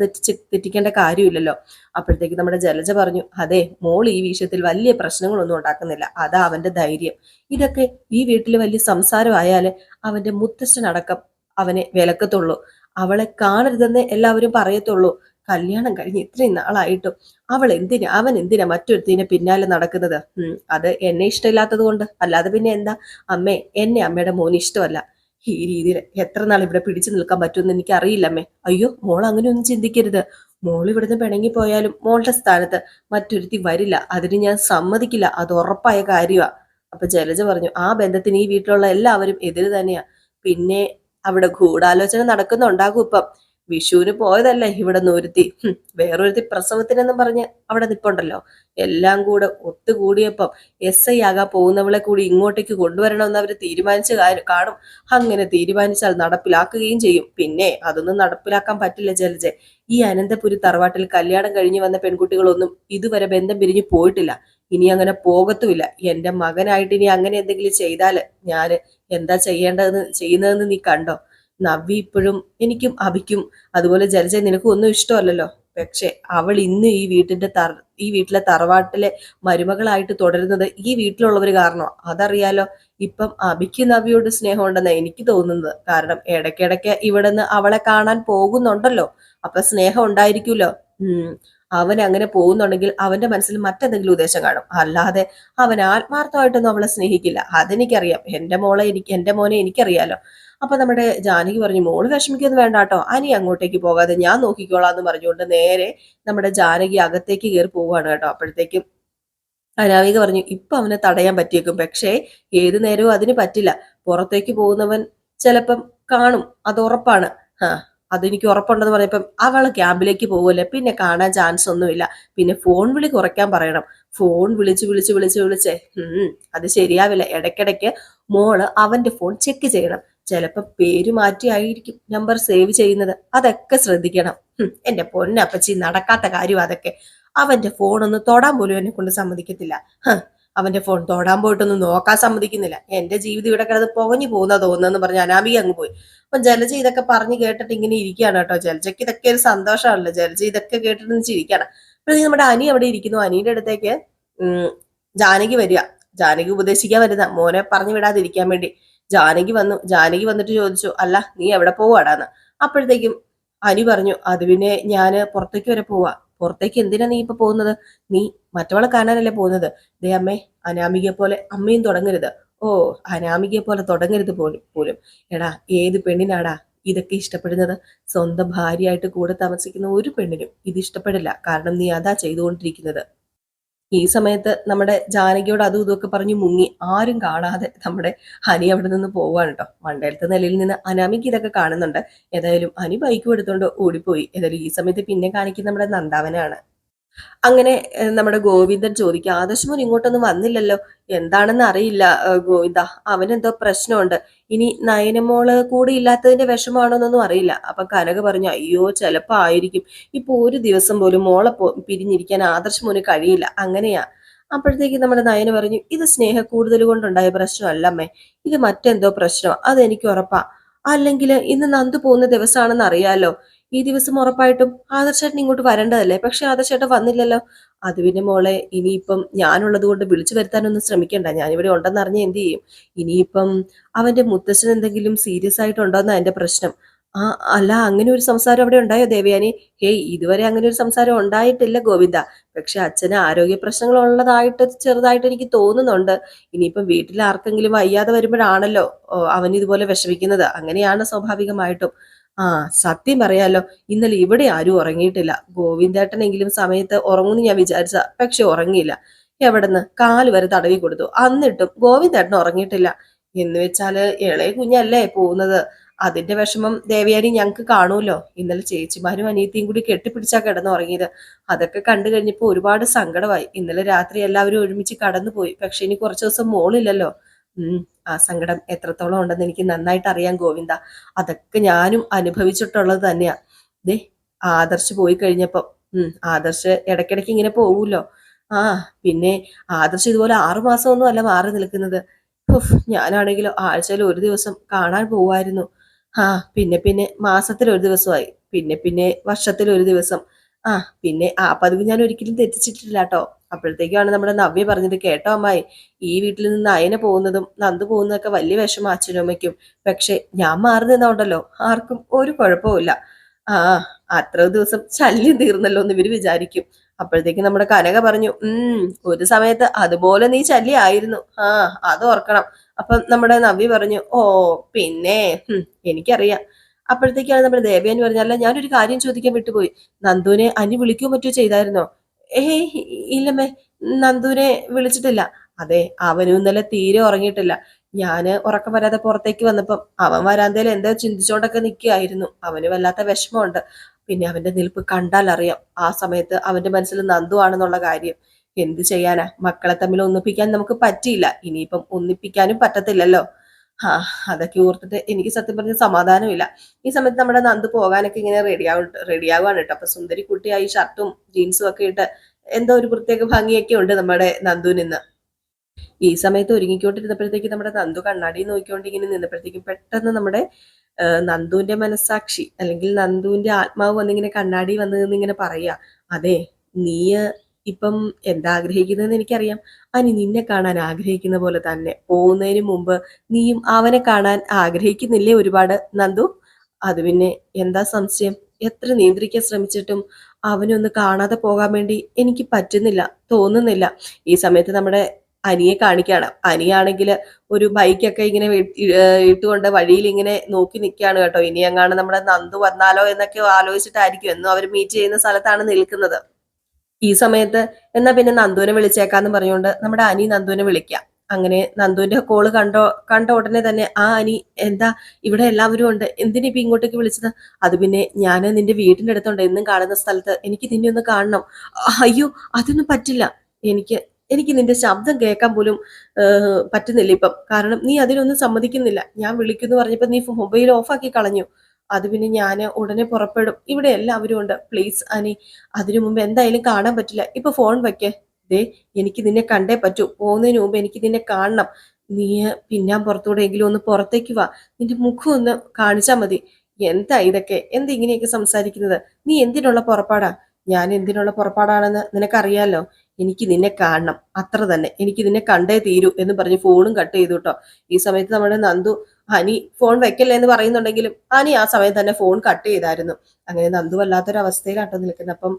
തെറ്റിക്കേണ്ട കാര്യമില്ലല്ലോ. അപ്പോഴത്തേക്ക് നമ്മുടെ ജലജ പറഞ്ഞു, അതെ, മോൾ ഈ വിഷയത്തിൽ വലിയ പ്രശ്നങ്ങളൊന്നും ഉണ്ടാക്കുന്നില്ല, അതാ അവന്റെ ധൈര്യം. ഇതൊക്കെ ഈ വീട്ടിൽ വലിയ സംസാരമായാല് അവന്റെ മുത്തശ്ശനടക്കം അവനെ വിലക്കത്തുള്ളൂ. അവളെ കാണരുതെന്ന് എല്ലാവരും പറയത്തുള്ളൂ. കല്യാണം കഴിഞ്ഞ് ഇത്രയും നാളായിട്ടും അവൻ എന്തിനാ മറ്റൊരുത്തിനെ പിന്നാലെ നടക്കുന്നത്? അത് എന്നെ ഇഷ്ടമില്ലാത്തത് കൊണ്ട്, അല്ലാതെ പിന്നെ എന്താ? എന്നെ അമ്മയുടെ മോന് ഇഷ്ടമല്ല. ഈ രീതിയിൽ എത്ര നാൾ ഇവിടെ പിടിച്ചു നിൽക്കാൻ പറ്റുമെന്ന് എനിക്ക് അറിയില്ല അമ്മേ. അയ്യോ, മോൾ അങ്ങനെ ഒന്നും ചിന്തിക്കരുത്. മോൾ ഇവിടുന്ന് പിണങ്ങി പോയാലും മോളുടെ സ്ഥാനത്ത് മറ്റൊരുത്തി വരില്ല, അതിന് ഞാൻ സമ്മതിക്കില്ല, അത് ഉറപ്പായ കാര്യമാ. അപ്പൊ ജലജ പറഞ്ഞു, ആ ബന്ധത്തിന് ഈ വീട്ടിലുള്ള എല്ലാവരും എതിര് തന്നെയാ. പിന്നെ അവിടെ ഗൂഢാലോചന നടക്കുന്നുണ്ടാകും ഇപ്പം. വിഷുവിന് പോയതല്ലേ ഇവിടെ ഒരുത്തി, വേറൊരുത്തി പ്രസവത്തിനെന്നും പറഞ്ഞ് അവിടെ നിപ്പുണ്ടല്ലോ. എല്ലാം കൂടെ ഒത്തുകൂടിയപ്പം SI ആകാൻ പോകുന്നവളെ കൂടി ഇങ്ങോട്ടേക്ക് കൊണ്ടുവരണമെന്ന് അവർ തീരുമാനിച്ച് കാണും. അങ്ങനെ തീരുമാനിച്ചാൽ നടപ്പിലാക്കുകയും ചെയ്യും. പിന്നെ അതൊന്നും നടപ്പിലാക്കാൻ പറ്റില്ല ജലജെ. ഈ അനന്തപുരി തറവാട്ടിൽ കല്യാണം കഴിഞ്ഞു വന്ന പെൺകുട്ടികളൊന്നും ഇതുവരെ ബന്ധം പിരിഞ്ഞു പോയിട്ടില്ല, ഇനി അങ്ങനെ പോകത്തുമില്ല. എന്റെ മകനായിട്ട് ഇനി അങ്ങനെ എന്തെങ്കിലും ചെയ്താല് ഞാന് എന്താ ചെയ്യുന്നതെന്ന് നീ കണ്ടോ? നവ്വി ഇപ്പോഴും എനിക്കും അഭിക്കും അതുപോലെ ജലജ നിനക്കും ഒന്നും ഇഷ്ടമല്ലല്ലോ. പക്ഷെ അവൾ ഇന്ന് ഈ വീട്ടിലെ തറവാട്ടിലെ മരുമകളായിട്ട് തുടരുന്നത് ഈ വീട്ടിലുള്ളവർ കാരണം. അതറിയാലോ. ഇപ്പം അഭിക്ക് നവ്വിയോട് സ്നേഹം ഉണ്ടെന്ന് എനിക്ക് തോന്നുന്നത്. കാരണം ഇടയ്ക്കിടയ്ക്ക് ഇവിടെ നിന്ന് അവളെ കാണാൻ പോകുന്നുണ്ടല്ലോ, അപ്പൊ സ്നേഹം ഉണ്ടായിരിക്കുമല്ലോ. അവൻ അങ്ങനെ പോകുന്നുണ്ടെങ്കിൽ അവന്റെ മനസ്സിൽ മറ്റെന്തെങ്കിലും ഉദ്ദേശം കാണും. അല്ലാതെ അവൻ ആത്മാർത്ഥമായിട്ടൊന്നും അവളെ സ്നേഹിക്കില്ല, അതെനിക്കറിയാം. എന്റെ മോനെ എനിക്കറിയാലോ. അപ്പൊ നമ്മുടെ ജാനകി പറഞ്ഞു, മോള് വിഷമിക്കൊന്നും വേണ്ട കേട്ടോ, അനി അങ്ങോട്ടേക്ക് പോകാതെ ഞാൻ നോക്കിക്കോളാം എന്ന് പറഞ്ഞുകൊണ്ട് നേരെ നമ്മുടെ ജാനകി അകത്തേക്ക് കയറി പോവുകയാണ് കേട്ടോ. അപ്പോഴത്തേക്കും അനാമിക പറഞ്ഞു, ഇപ്പൊ അവനെ തടയാൻ പറ്റിയേക്കും, പക്ഷേ ഏതു നേരവും അതിന് പറ്റില്ല. പുറത്തേക്ക് പോകുന്നവൻ ചിലപ്പം കാണും, അത് ഉറപ്പാണ്. ആ അതെനിക്ക് ഉറപ്പുണ്ടെന്ന് പറഞ്ഞപ്പം അവള് ക്യാമ്പിലേക്ക് പോവല്ലേ, പിന്നെ കാണാൻ ചാൻസ് ഒന്നുമില്ല. പിന്നെ ഫോൺ വിളി കുറയ്ക്കാൻ പറയണം. ഫോൺ വിളിച്ച് അത് ശരിയാവില്ല. ഇടയ്ക്കിടയ്ക്ക് മോള് അവന്റെ ഫോൺ ചെക്ക് ചെയ്യണം. ചിലപ്പോ പേര് മാറ്റിയായിരിക്കും നമ്പർ സേവ് ചെയ്യുന്നത്, അതൊക്കെ ശ്രദ്ധിക്കണം. എന്റെ പൊന്നപ്പച്ചി, നടക്കാത്ത കാര്യം അതൊക്കെ. അവന്റെ ഫോൺ ഒന്ന് തൊടാൻ പോലും എന്നെ കൊണ്ട് സമ്മതിക്കത്തില്ല. അവന്റെ ഫോൺ തൊടാൻ പോയിട്ടൊന്നും നോക്കാൻ സമ്മതിക്കുന്നില്ല. എന്റെ ജീവിതം ഇവിടെ കിടന്ന് പുകഞ്ഞു പോകുന്ന തോന്നുന്നെന്ന് പറഞ്ഞ് അനാമിക അങ്ങ് പോയി. അപ്പൊ ജലജ ഇതൊക്കെ പറഞ്ഞു കേട്ടിട്ട് ഇങ്ങനെ ഇരിക്കുകയാണ് കേട്ടോ. ജലജയ്ക്ക് ഇതൊക്കെ ഒരു സന്തോഷമാണല്ലോ. ജലജ ഇതൊക്കെ കേട്ടിട്ട് ചിരിക്കുകയാണ്. അപ്പൊ നമ്മുടെ അനി അവിടെ ഇരിക്കുന്നു. അനിയുടെ അടുത്തേക്ക് ഉം ജാനകി വരിക. ജാനകി ഉപദേശിക്കാൻ വരുന്ന മോനെ പറഞ്ഞു വിടാതിരിക്കാൻ വേണ്ടി. ജാനകി വന്നു. ജാനകി വന്നിട്ട് ചോദിച്ചു, അല്ല നീ എവിടെ പോവാടാന്ന്. അപ്പോഴത്തേക്കും അനി പറഞ്ഞു, അത് പിന്നെ ഞാന് പുറത്തേക്ക് വരെ പോവാ. പുറത്തേക്ക് എന്തിനാ നീ ഇപ്പൊ പോകുന്നത്? നീ മറ്റവളെ കാണാനല്ലേ പോകുന്നത്? ദേ അമ്മേ, അനാമികയെ പോലെ അമ്മയും തുടങ്ങരുത്. ഓ, അനാമികയെ പോലെ തുടങ്ങരുത് പോലും. എടാ, ഏത് പെണ്ണിനാടാ ഇതൊക്കെ ഇഷ്ടപ്പെടുന്നത്? സ്വന്തം ഭാര്യയായിട്ട് കൂടെ താമസിക്കുന്ന ഒരു പെണ്ണിനും ഇത് ഇഷ്ടപ്പെടില്ല. കാരണം നീ അതാ ചെയ്തുകൊണ്ടിരിക്കുന്നത്. ഈ സമയത്ത് നമ്മുടെ ജാനകിയോട് അതും ഇതൊക്കെ പറഞ്ഞു മുങ്ങി. ആരും കാണാതെ നമ്മുടെ ഹനി അവിടെ നിന്ന് പോവാണ് കേട്ടോ. മണ്ടേലത്തെ നിലയിൽ നിന്ന് അനാമിക്ക് ഇതൊക്കെ കാണുന്നുണ്ട്. ഏതായാലും ഹനി ബൈക്കും എടുത്തോണ്ട് ഓടിപ്പോയി. ഏതായാലും ഈ സമയത്ത് പിന്നെ കാണിക്കുന്ന നമ്മുടെ നന്ദാവനാണ്. അങ്ങനെ നമ്മുടെ ഗോവിന്ദൻ ചോദിക്കുക, ആദർശ് ഇങ്ങോട്ടൊന്നും വന്നില്ലല്ലോ, എന്താണെന്ന് അറിയില്ല ഗോവിന്ദ, അവനെന്തോ പ്രശ്നമുണ്ട്. ഇനി നയനമോള് കൂടെ ഇല്ലാത്തതിന്റെ വിഷമാണോന്നൊന്നും അറിയില്ല. അപ്പൊ കനക പറഞ്ഞു, അയ്യോ ചിലപ്പോ ആയിരിക്കും. ഇപ്പൊ ഒരു ദിവസം പോലും മോളെ പിരിഞ്ഞിരിക്കാൻ ആദർശ് കഴിയില്ല, അങ്ങനെയാ. അപ്പോഴത്തേക്ക് നമ്മുടെ നയന പറഞ്ഞു, ഇത് സ്നേഹ കൂടുതൽ കൊണ്ടുണ്ടായ പ്രശ്നമല്ലമ്മേ, ഇത് മറ്റെന്തോ പ്രശ്നമാണ്, അതെനിക്ക് ഉറപ്പാ. അല്ലെങ്കിൽ ഇന്ന് നന്ദു പോകുന്ന ദിവസമാണെന്ന് അറിയാലോ. ഈ ദിവസം ഉറപ്പായിട്ടും ആദർശേട്ടൻ ഇങ്ങോട്ട് വരേണ്ടതല്ലേ, പക്ഷെ ആദർശേട്ടൻ വന്നില്ലല്ലോ. അത് പിന്നെ മോളെ, ഇനിയിപ്പം ഞാനുള്ളത് കൊണ്ട് വിളിച്ചു വരുത്താനൊന്നും ശ്രമിക്കണ്ട. ഞാനിവിടെ ഉണ്ടെന്ന് അറിഞ്ഞ എന്ത് ചെയ്യും? ഇനിയിപ്പം അവന്റെ മുത്തശ്ശൻ എന്തെങ്കിലും സീരിയസ് ആയിട്ടുണ്ടോന്നാ എന്റെ പ്രശ്നം. ആ അല്ല, അങ്ങനെ ഒരു സംസാരം അവിടെ ഉണ്ടായോ ദേവയാനി? ഹേയ്, ഇതുവരെ അങ്ങനെ ഒരു സംസാരം ഉണ്ടായിട്ടില്ല ഗോവിന്ദ. പക്ഷെ അച്ഛന് ആരോഗ്യ പ്രശ്നങ്ങൾ ഉള്ളതായിട്ട് ചെറുതായിട്ട് എനിക്ക് തോന്നുന്നുണ്ട്. ഇനിയിപ്പം വീട്ടിൽ ആർക്കെങ്കിലും വയ്യാതെ വരുമ്പോഴാണല്ലോ അവൻ ഇതുപോലെ വിഷമിക്കുന്നത്. അങ്ങനെയാണ് സ്വാഭാവികമായിട്ടും. ആ സത്യം പറയാലോ, ഇന്നലെ ഇവിടെ ആരും ഉറങ്ങിയിട്ടില്ല. ഗോവിന്ദേട്ടനെങ്കിലും സമയത്ത് ഉറങ്ങുന്നു ഞാൻ വിചാരിച്ച, പക്ഷെ ഉറങ്ങിയില്ല. എവിടെന്ന് കാല് വരെ തടവി കൊടുത്തു, എന്നിട്ടും ഗോവിന്ദേട്ടൻ ഉറങ്ങിയിട്ടില്ല. എന്ന് വെച്ചാല് ഇളയ കുഞ്ഞല്ലേ പോകുന്നത്, അതിന്റെ വിഷമം ദേവയാനി ഞങ്ങക്ക് കാണൂല്ലോ. ഇന്നലെ ചേച്ചിമാരും അനിയത്തിയും കൂടി കെട്ടിപ്പിടിച്ചാ കിടന്നുറങ്ങിയത്. അതൊക്കെ കണ്ടു കഴിഞ്ഞപ്പോ ഒരുപാട് സങ്കടമായി. ഇന്നലെ രാത്രി എല്ലാവരും ഒരുമിച്ച് കടന്നുപോയി. പക്ഷെ ഇനി കുറച്ചു ദിവസം മോളില്ലല്ലോ. ആ സങ്കടം എത്രത്തോളം ഉണ്ടെന്ന് എനിക്ക് നന്നായിട്ട് അറിയാം ഗോവിന്ദ. അതൊക്കെ ഞാനും അനുഭവിച്ചിട്ടുള്ളത് തന്നെയാ. ദേ, ആദർശ് പോയി കഴിഞ്ഞപ്പോ ആദർശ് ഇടയ്ക്കിടയ്ക്ക് ഇങ്ങനെ പോവൂല്ലോ. ആ പിന്നെ ആദർശ് ഇതുപോലെ 6 മാസം ഒന്നും അല്ല മാറി നിൽക്കുന്നത്. ഞാനാണെങ്കിലോ ആഴ്ചയിൽ ഒരു ദിവസം കാണാൻ പോവായിരുന്നു. ആ പിന്നെ പിന്നെ മാസത്തിൽ ഒരു ദിവസമായി, പിന്നെ പിന്നെ വർഷത്തിൽ ഒരു ദിവസം. ആ പിന്നെ ആ പതിവ് ഞാൻ ഒരിക്കലും തെറ്റിച്ചിട്ടില്ല കേട്ടോ. അപ്പോഴത്തേക്കാണ് നമ്മുടെ നവ്യ പറഞ്ഞത്, കേട്ടോ അമ്മായി, ഈ വീട്ടിൽ നിന്ന് അയന പോകുന്നതും നന്ദു പോകുന്നതൊക്കെ വലിയ വിഷമം അച്ഛനും അമ്മയ്ക്കും. പക്ഷെ ഞാൻ മാറി നിന്നോണ്ടല്ലോ ആർക്കും ഒരു കുഴപ്പമില്ല. ആ അത്ര ദിവസം ശല്യം തീർന്നല്ലോ എന്ന് ഇവര് വിചാരിക്കും. അപ്പോഴത്തേക്ക് നമ്മുടെ കനക പറഞ്ഞു, ഒരു സമയത്ത് അതുപോലെ നീ ശല്യമായിരുന്നു. ആ അത് ഓർക്കണം. അപ്പം നമ്മുടെ നവ്യ പറഞ്ഞു, ഓ പിന്നെ എനിക്കറിയാം. അപ്പോഴത്തേക്കാണ് നമ്മുടെ ദേവയാനി പറഞ്ഞ, അല്ല ഞാനൊരു കാര്യം ചോദിക്കാൻ വിട്ടുപോയി. നന്ദുവിനെ അനി വിളിക്കുകയോ മറ്റോ ചെയ്തായിരുന്നോ? ഏയ് ഇല്ലമ്മേ, നന്ദുവിനെ വിളിച്ചിട്ടില്ല. അതെ, അവനും ഇന്നലെ തീരെ ഉറങ്ങിയിട്ടില്ല. ഞാന് ഉറക്കം വരാതെ പുറത്തേക്ക് വന്നപ്പം അവൻ വരാന്തയിൽ എന്തോ ചിന്തിച്ചോണ്ടൊക്കെ നിൽക്കുകയായിരുന്നു. അവന് വല്ലാത്ത വിഷമമുണ്ട്. പിന്നെ അവന്റെ നിൽപ്പ് കണ്ടാൽ അറിയാം ആ സമയത്ത് അവന്റെ മനസ്സിൽ നന്ദു ആണെന്നുള്ള കാര്യം. എന്ത് ചെയ്യാനാ, മക്കളെ തമ്മിൽ ഒന്നിപ്പിക്കാൻ നമുക്ക് പറ്റിയില്ല, ഇനിയിപ്പം ഒന്നിപ്പിക്കാനും പറ്റത്തില്ലല്ലോ. ആ അതൊക്കെ ഓർത്തിട്ട് എനിക്ക് സത്യം പറഞ്ഞ സമാധാനമില്ല. ഈ സമയത്ത് നമ്മുടെ നന്ദു പോകാനൊക്കെ ഇങ്ങനെ റെഡിയാവാണ് കേട്ടോ. അപ്പൊ സുന്ദരി കുട്ടിയായി ഷർട്ടും ജീൻസും ഒക്കെ ഇട്ട് എന്തോ ഒരു പ്രത്യേക ഭംഗിയൊക്കെ ഉണ്ട് നമ്മുടെ നന്ദുവിന്. ഈ സമയത്ത് ഒരുങ്ങിക്കൊണ്ടിരുന്നപ്പോഴത്തേക്ക് നമ്മുടെ നന്ദു കണ്ണാടി നോക്കിക്കൊണ്ട് ഇങ്ങനെ നിന്നപ്പോഴത്തേക്കും പെട്ടെന്ന് നമ്മുടെ നന്ദുവിന്റെ മനസ്സാക്ഷി അല്ലെങ്കിൽ നന്ദുവിന്റെ ആത്മാവ് വന്നിങ്ങനെ കണ്ണാടി വന്ന് നിന്നിങ്ങനെ പറയാ, അതെ, നീ ഇപ്പം എന്താ ആഗ്രഹിക്കുന്നതെന്ന് എനിക്കറിയാം. അനി നിന്നെ കാണാൻ ആഗ്രഹിക്കുന്ന പോലെ തന്നെ പോകുന്നതിന് മുമ്പ് നീയും അവനെ കാണാൻ ആഗ്രഹിക്കുന്നില്ലേ ഒരുപാട് നന്ദു? അത് പിന്നെ എന്താ സംശയം? എത്ര നിയന്ത്രിക്കാൻ ശ്രമിച്ചിട്ടും അവനൊന്ന് കാണാതെ പോകാൻ വേണ്ടി എനിക്ക് പറ്റുന്നില്ല, തോന്നുന്നില്ല. ഈ സമയത്ത് നമ്മുടെ അനിയെ കാണിക്കാണ്. അനിയാണെങ്കിൽ ഒരു ബൈക്കൊക്കെ ഇങ്ങനെ ഇട്ടുകൊണ്ട് വഴിയിൽ ഇങ്ങനെ നോക്കി നിൽക്കുകയാണ് കേട്ടോ. ഇനി എങ്ങാണ് നമ്മുടെ നന്ദു വന്നാലോ എന്നൊക്കെ ആലോചിച്ചിട്ടായിരിക്കും. എന്നും അവർ മീറ്റ് ചെയ്യുന്ന സ്ഥലത്താണ് നിൽക്കുന്നത്. ഈ സമയത്ത് എന്നാ പിന്നെ നന്ദുവിനെ വിളിച്ചേക്കാന്ന് പറഞ്ഞുകൊണ്ട് നമ്മുടെ അനി നന്ദുവിനെ വിളിക്കാം. അങ്ങനെ നന്ദുവിന്റെ കോള് കണ്ട ഉടനെ തന്നെ ആ അനി എന്താ ഇവിടെ എല്ലാവരും ഉണ്ട്, എന്തിനാ ഇപ്പൊ ഇങ്ങോട്ടേക്ക് വിളിച്ചത്? അത് പിന്നെ ഞാൻ നിന്റെ വീടിന്റെ അടുത്തുണ്ട്, എന്നും കാണുന്ന സ്ഥലത്ത്, എനിക്ക് നിന്നെ ഒന്ന് കാണണം. അയ്യോ അതൊന്നും പറ്റില്ല, എനിക്ക് എനിക്ക് നിന്റെ ശബ്ദം കേൾക്കാൻ പോലും പറ്റുന്നില്ല ഇപ്പം, കാരണം നീ അതിനൊന്നും സമ്മതിക്കുന്നില്ല. ഞാൻ വിളിക്കുന്നു പറഞ്ഞപ്പോ നീ മൊബൈൽ ഓഫാക്കി കളഞ്ഞു. അത് പിന്നെ ഞാൻ ഉടനെ പുറപ്പെടും, ഇവിടെ എല്ലാവരും ഉണ്ട്, പ്ലീസ് അനി, അതിനു മുമ്പ് എന്തായാലും കാണാൻ പറ്റില്ല, ഇപ്പൊ ഫോൺ വെക്കേ. ദേ എനിക്ക് നിന്നെ കണ്ടേ പറ്റൂ, പോകുന്നതിന് മുമ്പ് എനിക്ക് നിന്നെ കാണണം. നീ പിന്നെ പുറത്തൂടെ എങ്കിലും ഒന്ന് പുറത്തേക്ക് വാ, നിന്റെ മുഖം ഒന്ന് കാണിച്ചാ മതി. എന്താ ഇതൊക്കെ, എന്താ ഇങ്ങനെയൊക്കെ സംസാരിക്കുന്നത്? നീ എന്തിനുള്ള പുറപ്പാടാ? ഞാൻ എന്തിനുള്ള പുറപ്പാടാണെന്ന് നിനക്കറിയാലോ. എനിക്ക് നിന്നെ കാണണം, അത്ര തന്നെ, എനിക്ക് നിന്നെ കണ്ടേ തീരൂ എന്ന് പറഞ്ഞ് ഫോണും കട്ട് ചെയ്തു കേട്ടോ. ഈ സമയത്ത് നമ്മുടെ നന്ദു ഹനി ഫോൺ വെക്കല്ലേ എന്ന് പറയുന്നുണ്ടെങ്കിലും ഹനി ആ സമയത്ത് തന്നെ ഫോൺ കട്ട് ചെയ്തായിരുന്നു. അങ്ങനെ നന്ദു വല്ലാത്തൊരു അവസ്ഥയിലാട്ടോ നിൽക്കുന്നത്. അപ്പം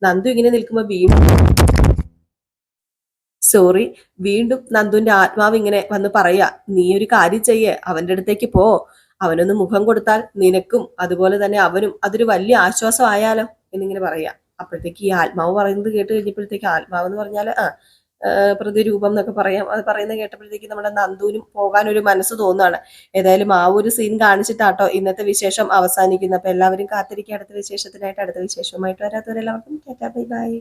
നന്ദു ഇങ്ങനെ നിൽക്കുമ്പോൾ സോറി, വീണ്ടും നന്ദുവിന്റെ ആത്മാവ് ഇങ്ങനെ വന്ന് പറയാ, നീ ഒരു കാര്യം ചെയ്യേ, അവന്റെ അടുത്തേക്ക് പോ, അവനൊന്ന് മുഖം കൊടുത്താൽ നിനക്കും അതുപോലെ തന്നെ അവനും അതൊരു വലിയ ആശ്വാസം ആയാലോ എന്നിങ്ങനെ പറയാ. അപ്പോഴത്തേക്ക് ഈ ആത്മാവ് പറയുന്നത് കേട്ട് കഴിഞ്ഞപ്പോഴത്തേക്ക്, ആത്മാവ് എന്ന് പറഞ്ഞാൽ പ്രതിരൂപം എന്നൊക്കെ പറയാം, അത് പറയുന്നത് കേട്ടപ്പോഴത്തേക്ക് നമ്മുടെ നന്ദുവിനും പോകാൻ ഒരു മനസ്സ് തോന്നുകയാണ്. ഏതായാലും ആ ഒരു സീൻ കാണിച്ചിട്ടാട്ടോ ഇന്നത്തെ വിശേഷം അവസാനിക്കുന്നത്. അപ്പൊ എല്ലാവരും കാത്തിരിക്കുക അടുത്ത വിശേഷത്തിനായിട്ട്. അടുത്ത വിശേഷവുമായിട്ട് വരാത്തവരെല്ലാവർക്കും ടാറ്റാ ബൈ ബൈ.